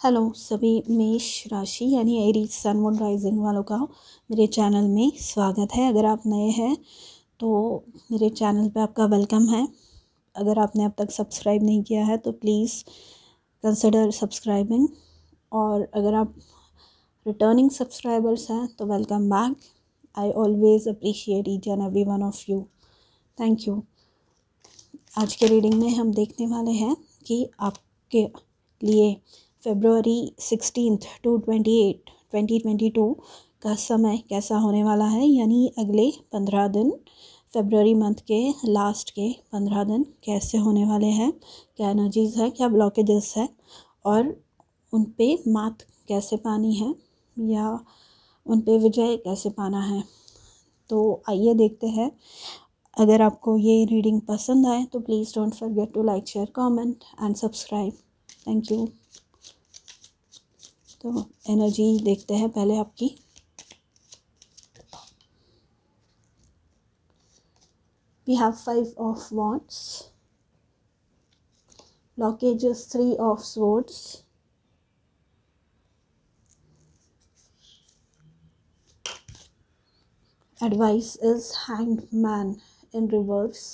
Hello सभी मेष राशि यानी एरीज सन मून राइजिंग वालों का मेरे चैनल में स्वागत है। अगर आप नए हैं तो मेरे चैनल पे आपका वेलकम है। अगर आपने अब तक सब्सक्राइब नहीं किया है तो प्लीज़ कंसिडर सब्सक्राइबिंग, और अगर आप रिटर्निंग सब्सक्राइबर्स हैं तो welcome back. I always appreciate each and every one of you. Thank you. आज के रीडिंग में हम देखने वाले हैं कि आपके लिए फरवरी 16 to 28, 2022 का समय कैसा होने वाला है, यानी अगले 15 दिन, फरवरी मंथ के लास्ट के 15 दिन कैसे होने वाले हैं, क्या एनर्जीज़ है, क्या ब्लॉकेजेस है और उन पे मात कैसे पानी है या उन पे विजय कैसे पाना है। तो आइए देखते हैं। अगर आपको ये रीडिंग पसंद आए तो please don't forget to like, share, comment and subscribe. Thank you. तो एनर्जी देखते हैं पहले आपकी। We have 5 of wands, blockages 3 of swords, advice is hanged man in reverse.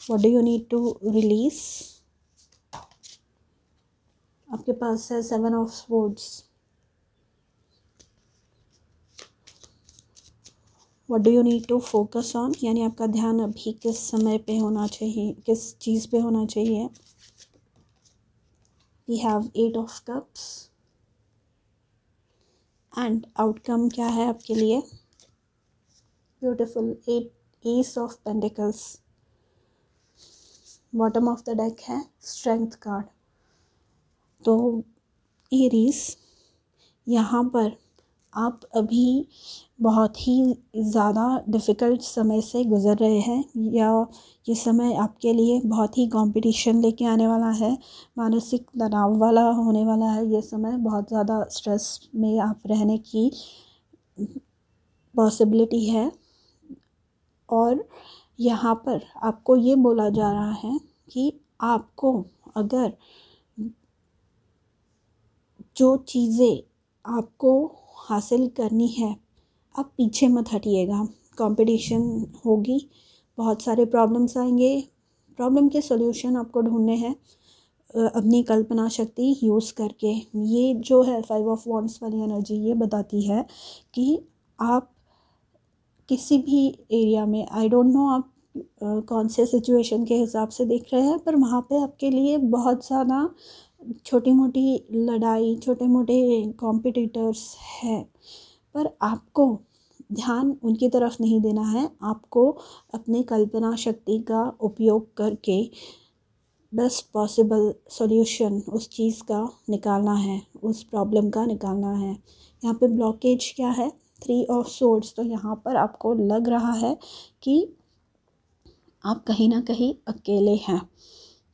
What do you need to release? आपके पास है 7 of swords. What do you need to focus on? यानी आपका ध्यान अभी किस समय पे होना चाहिए, किस चीज़ पे होना चाहिए। We have 8 of cups and outcome क्या है आपके लिए? Beautiful 8 Ace of Pentacles। Bottom of the deck है स्ट्रेंथ कार्ड। तो एरीज, यहाँ पर आप अभी बहुत ही ज़्यादा डिफ़िकल्ट समय से गुज़र रहे हैं, या ये समय आपके लिए बहुत ही कंपटीशन लेके आने वाला है, मानसिक तनाव वाला होने वाला है। ये समय बहुत ज़्यादा स्ट्रेस में आप रहने की पॉसिबिलिटी है, और यहाँ पर आपको ये बोला जा रहा है कि आपको अगर जो चीज़ें आपको हासिल करनी है, आप पीछे मत हटिएगा। कंपटीशन होगी, बहुत सारे प्रॉब्लम्स आएंगे, प्रॉब्लम के सॉल्यूशन आपको ढूंढने हैं अपनी कल्पना शक्ति यूज़ करके। ये जो है 5 of wands वाली एनर्जी ये बताती है कि आप किसी भी एरिया में, आई डोंट नो आप कौन से सिचुएशन के हिसाब से देख रहे हैं, पर वहाँ पे आपके लिए बहुत ज़्यादा छोटी मोटी लड़ाई, छोटे मोटे कॉम्पिटिटर्स हैं, पर आपको ध्यान उनकी तरफ नहीं देना है। आपको अपनी कल्पना शक्ति का उपयोग करके बेस्ट पॉसिबल सॉल्यूशन उस चीज़ का निकालना है, उस प्रॉब्लम का निकालना है। यहाँ पे ब्लॉकेज क्या है? 3 of swords। तो यहाँ पर आपको लग रहा है कि आप कहीं ना कहीं अकेले हैं,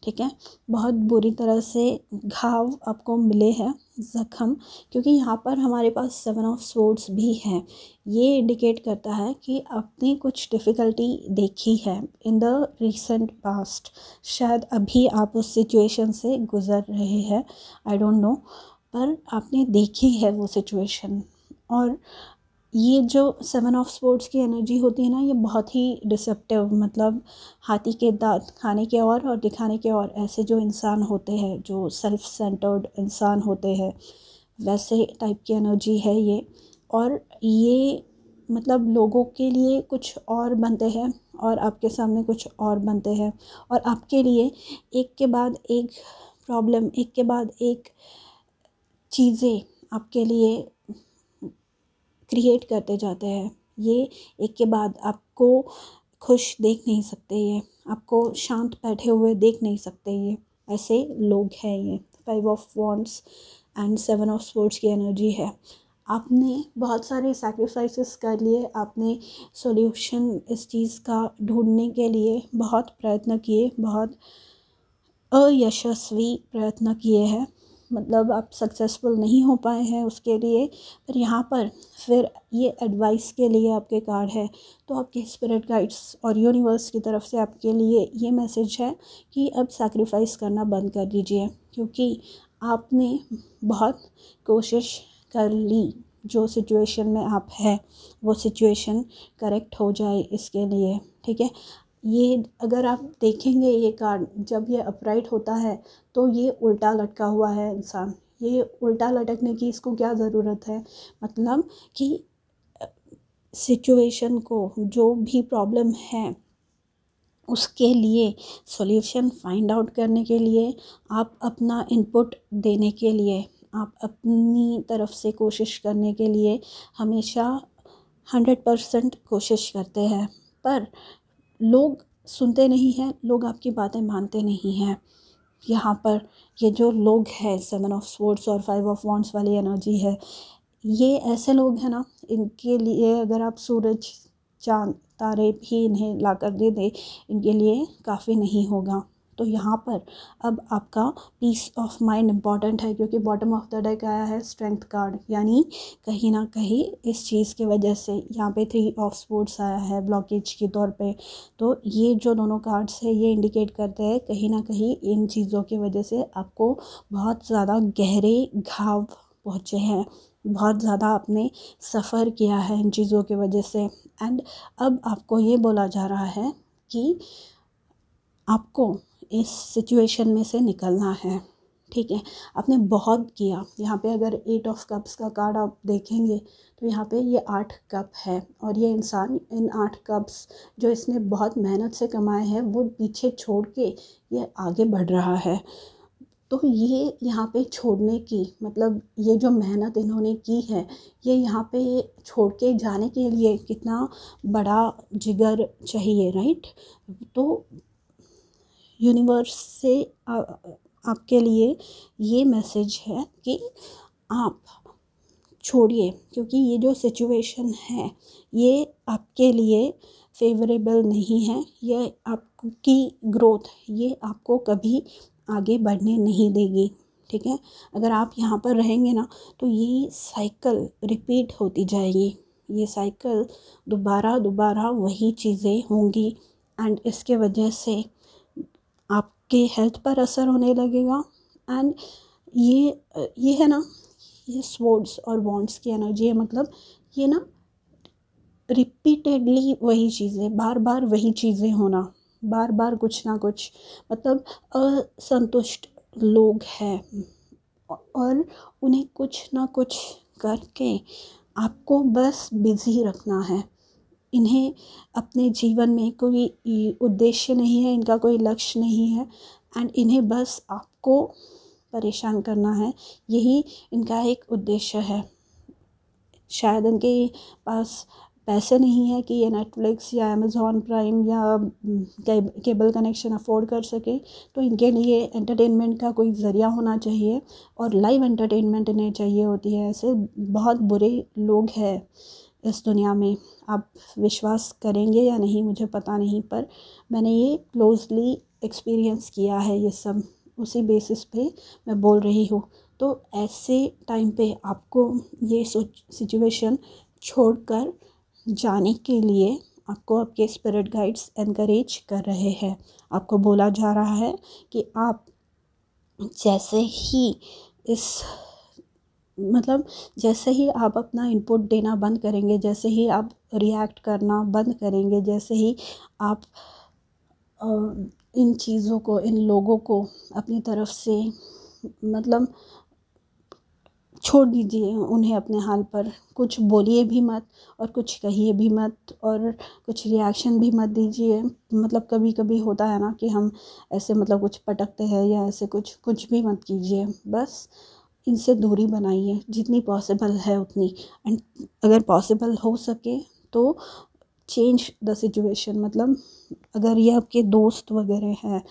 ठीक है। बहुत बुरी तरह से घाव आपको मिले हैं, ज़ख्म, क्योंकि यहाँ पर हमारे पास 7 of swords भी हैं। ये इंडिकेट करता है कि आपने कुछ डिफ़िकल्टी देखी है इन द रिसेंट पास्ट। शायद अभी आप उस सिचुएशन से गुज़र रहे हैं, आई डोंट नो, पर आपने देखी है वो सिचुएशन। और ये जो 7 of swords की एनर्जी होती है ना, ये बहुत ही डिसेप्टिव, मतलब हाथी के दांत खाने के और दिखाने के और, ऐसे जो इंसान होते हैं, जो सेल्फ सेंटर्ड इंसान होते हैं, वैसे टाइप की एनर्जी है ये। और ये मतलब लोगों के लिए कुछ और बनते हैं और आपके सामने कुछ और बनते हैं, और आपके लिए एक के बाद एक प्रॉब्लम, एक के बाद एक चीज़ें आपके लिए क्रिएट करते जाते हैं। ये एक के बाद आपको खुश देख नहीं सकते, ये आपको शांत बैठे हुए देख नहीं सकते, ये ऐसे लोग हैं। ये 5 of wands and 7 of swords की एनर्जी है। आपने बहुत सारे सैक्रिफाइसेस कर लिए, आपने सॉल्यूशन इस चीज़ का ढूंढने के लिए बहुत प्रयत्न किए, बहुत अयशस्वी प्रयत्न किए हैं, मतलब आप सक्सेसफुल नहीं हो पाए हैं उसके लिए। पर यहाँ पर फिर ये एडवाइस के लिए आपके कार्ड है। तो आपके स्पिरिट गाइड्स और यूनिवर्स की तरफ से आपके लिए ये मैसेज है कि अब सैक्रिफाइस करना बंद कर दीजिए, क्योंकि आपने बहुत कोशिश कर ली। जो सिचुएशन में आप हैं वो सिचुएशन करेक्ट हो जाए इसके लिए, ठीक है। ये अगर आप देखेंगे ये कार्ड जब ये अपराइट होता है तो ये उल्टा लटका हुआ है इंसान। ये उल्टा लटकने की इसको क्या ज़रूरत है, मतलब कि सिचुएशन को जो भी प्रॉब्लम है उसके लिए सॉल्यूशन फाइंड आउट करने के लिए, आप अपना इनपुट देने के लिए, आप अपनी तरफ से कोशिश करने के लिए हमेशा 100% कोशिश करते हैं। पर लोग सुनते नहीं हैं, लोग आपकी बातें मानते नहीं हैं। यहाँ पर ये जो लोग हैं 7 ऑफ स्वॉर्ड्स और 5 ऑफ वॉन्ड्स वाली एनर्जी है, ये ऐसे लोग हैं ना, इनके लिए अगर आप सूरज चाँद तारे भी इन्हें ला कर दे दे, इनके लिए काफ़ी नहीं होगा। तो यहाँ पर अब आपका पीस ऑफ माइंड इम्पॉर्टेंट है, क्योंकि बॉटम ऑफ द डेक आया है स्ट्रेंथ कार्ड, यानी कहीं ना कहीं इस चीज़ की वजह से यहाँ पे 3 ऑफ स्पोर्ट्स आया है ब्लॉकेज के तौर पे। तो ये जो दोनों कार्ड्स है ये इंडिकेट करते हैं कहीं ना कहीं इन चीज़ों की वजह से आपको बहुत ज़्यादा गहरे घाव पहुँचे हैं, बहुत ज़्यादा आपने सफ़र किया है इन चीज़ों की वजह से। एंड अब आपको ये बोला जा रहा है कि आपको इस सिचुएशन में से निकलना है, ठीक है। आपने बहुत किया। यहाँ पे अगर 8 ऑफ कप्स का कार्ड आप देखेंगे तो यहाँ पे ये 8 कप है, और ये इंसान इन 8 कप्स जो इसने बहुत मेहनत से कमाए हैं वो पीछे छोड़ के ये आगे बढ़ रहा है। तो ये यहाँ पे छोड़ने की, मतलब ये जो मेहनत इन्होंने की है ये यहाँ पे छोड़ के जाने के लिए कितना बड़ा जिगर चाहिए, राइट। तो यूनिवर्स से आपके लिए ये मैसेज है कि आप छोड़िए, क्योंकि ये जो सिचुएशन है ये आपके लिए फेवरेबल नहीं है। ये आपकी ग्रोथ, ये आपको कभी आगे बढ़ने नहीं देगी, ठीक है। अगर आप यहाँ पर रहेंगे ना तो ये साइकिल रिपीट होती जाएगी, ये साइकिल दोबारा दोबारा वही चीज़ें होंगी। एंड इसके वजह से आपके हेल्थ पर असर होने लगेगा। एंड ये है ना, ये स्वॉर्ड्स और वॉन्ड्स की एनर्जी है, मतलब ये ना रिपीटेडली वही चीज़ें, बार बार वही चीज़ें होना, बार बार कुछ ना कुछ, मतलब असंतुष्ट लोग हैं और उन्हें कुछ ना कुछ करके आपको बस बिज़ी रखना है। इन्हें अपने जीवन में कोई उद्देश्य नहीं है, इनका कोई लक्ष्य नहीं है, एंड इन्हें बस आपको परेशान करना है, यही इनका एक उद्देश्य है। शायद इनके पास पैसे नहीं है कि ये नेटफ्लिक्स या अमेज़ॉन प्राइम या केबल कनेक्शन अफोर्ड कर सके, तो इनके लिए एंटरटेनमेंट का कोई ज़रिया होना चाहिए, और लाइव एंटरटेनमेंट इन्हें चाहिए होती है। ऐसे बहुत बुरे लोग हैं इस दुनिया में। आप विश्वास करेंगे या नहीं मुझे पता नहीं, पर मैंने ये क्लोजली एक्सपीरियंस किया है ये सब, उसी बेसिस पे मैं बोल रही हूँ। तो ऐसे टाइम पे आपको ये सिचुएशन छोड़कर जाने के लिए आपको आपके स्पिरिट गाइड्स एनकरेज कर रहे हैं। आपको बोला जा रहा है कि आप जैसे ही जैसे ही आप अपना इनपुट देना बंद करेंगे, जैसे ही आप रिएक्ट करना बंद करेंगे, जैसे ही आप इन चीज़ों को, इन लोगों को अपनी तरफ से मतलब छोड़ दीजिए, उन्हें अपने हाल पर, कुछ बोलिए भी मत और कुछ कहिए भी मत और कुछ रिएक्शन भी मत दीजिए। मतलब कभी कभी होता है ना कि हम ऐसे मतलब कुछ पटकते हैं या ऐसे कुछ भी मत कीजिए, बस इनसे दूरी बनाइए जितनी पॉसिबल है उतनी। एंड अगर पॉसिबल हो सके तो चेंज द सिचुएशन, मतलब अगर ये आपके दोस्त वगैरह हैं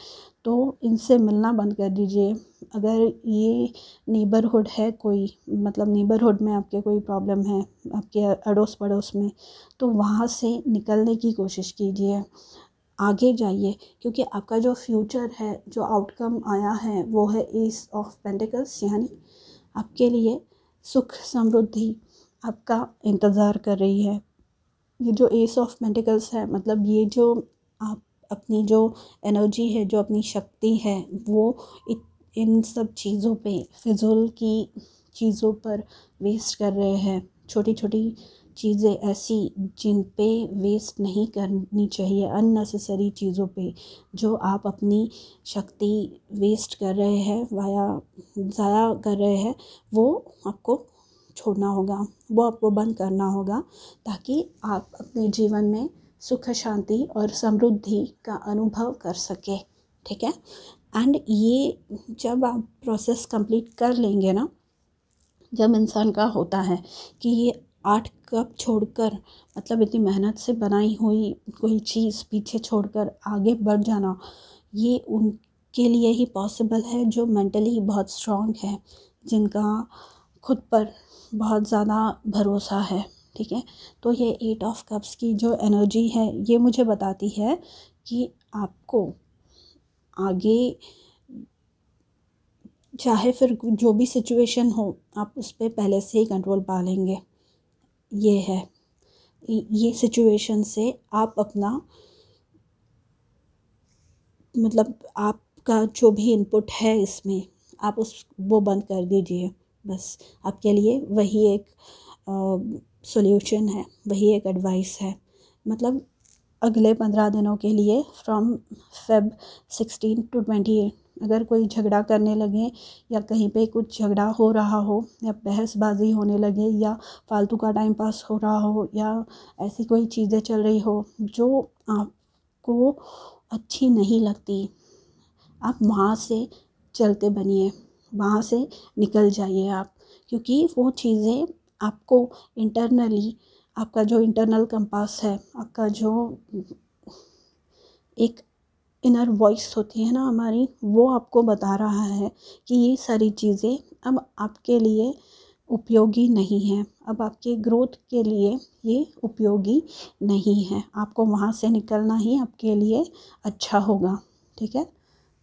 तो इनसे मिलना बंद कर दीजिए। अगर ये नेबरहुड है कोई, मतलब नेबरहुड में आपके कोई प्रॉब्लम है आपके अड़ोस पड़ोस में, तो वहाँ से निकलने की कोशिश कीजिए। आगे जाइए, क्योंकि आपका जो फ्यूचर है, जो आउटकम आया है वो है एस ऑफ पेंटिकल्स, यानी आपके लिए सुख समृद्धि आपका इंतज़ार कर रही है। ये जो एस ऑफ पेंटिकल्स है, मतलब ये जो आप अपनी जो एनर्जी है, जो अपनी शक्ति है, वो इन सब चीज़ों पे, फिजूल की चीज़ों पर वेस्ट कर रहे हैं। छोटी छोटी चीज़ें ऐसी जिन पे वेस्ट नहीं करनी चाहिए, अननेसेसरी चीज़ों पे जो आप अपनी शक्ति वेस्ट कर रहे हैं, ज़ाया कर रहे हैं, वो आपको छोड़ना होगा, वो आपको बंद करना होगा, ताकि आप अपने जीवन में सुख शांति और समृद्धि का अनुभव कर सके। ठीक है। एंड ये जब आप प्रोसेस कंप्लीट कर लेंगे ना, जब इंसान का होता है कि ये 8 कप छोड़कर, मतलब इतनी मेहनत से बनाई हुई कोई चीज़ पीछे छोड़कर आगे बढ़ जाना, ये उनके लिए ही पॉसिबल है जो मेंटली बहुत स्ट्रांग है, जिनका खुद पर बहुत ज़्यादा भरोसा है। ठीक है। तो ये 8 ऑफ कप्स की जो एनर्जी है, ये मुझे बताती है कि आपको आगे, चाहे फिर जो भी सिचुएशन हो, आप उस पर पहले से ही कंट्रोल पा लेंगे। ये है, ये सिचुएशन से आप अपना, मतलब आपका जो भी इनपुट है इसमें, आप वो बंद कर दीजिए। बस आपके लिए वही एक सॉल्यूशन है, वही एक एडवाइस है। मतलब अगले 15 दिनों के लिए, फ्रॉम Feb 16 to 28, अगर कोई झगड़ा करने लगे या कहीं पे कुछ झगड़ा हो रहा हो या बहसबाजी होने लगे या फालतू का टाइम पास हो रहा हो या ऐसी कोई चीज़ें चल रही हो जो आपको अच्छी नहीं लगती, आप वहाँ से चलते बनिए, वहाँ से निकल जाइए आप, क्योंकि वो चीज़ें आपको इंटरनली, आपका जो इंटरनल कंपास है, आपका जो एक इनर वॉइस होती है ना हमारी, वो आपको बता रहा है कि ये सारी चीज़ें अब आपके लिए उपयोगी नहीं है, अब आपके ग्रोथ के लिए ये उपयोगी नहीं है, आपको वहाँ से निकलना ही आपके लिए अच्छा होगा। ठीक है।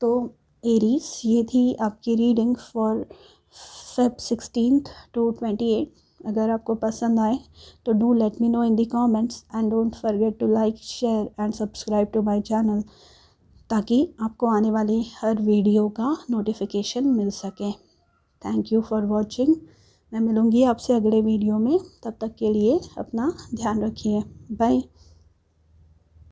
तो एरीज, ये थी आपकी रीडिंग फॉर Feb 16 to 28। अगर आपको पसंद आए तो do let me know in the comments and don't forget to like, share and subscribe to my channel, ताकि आपको आने वाली हर वीडियो का नोटिफिकेशन मिल सके। Thank you for watching. मैं मिलूँगी आपसे अगले वीडियो में, तब तक के लिए अपना ध्यान रखिए। बाय।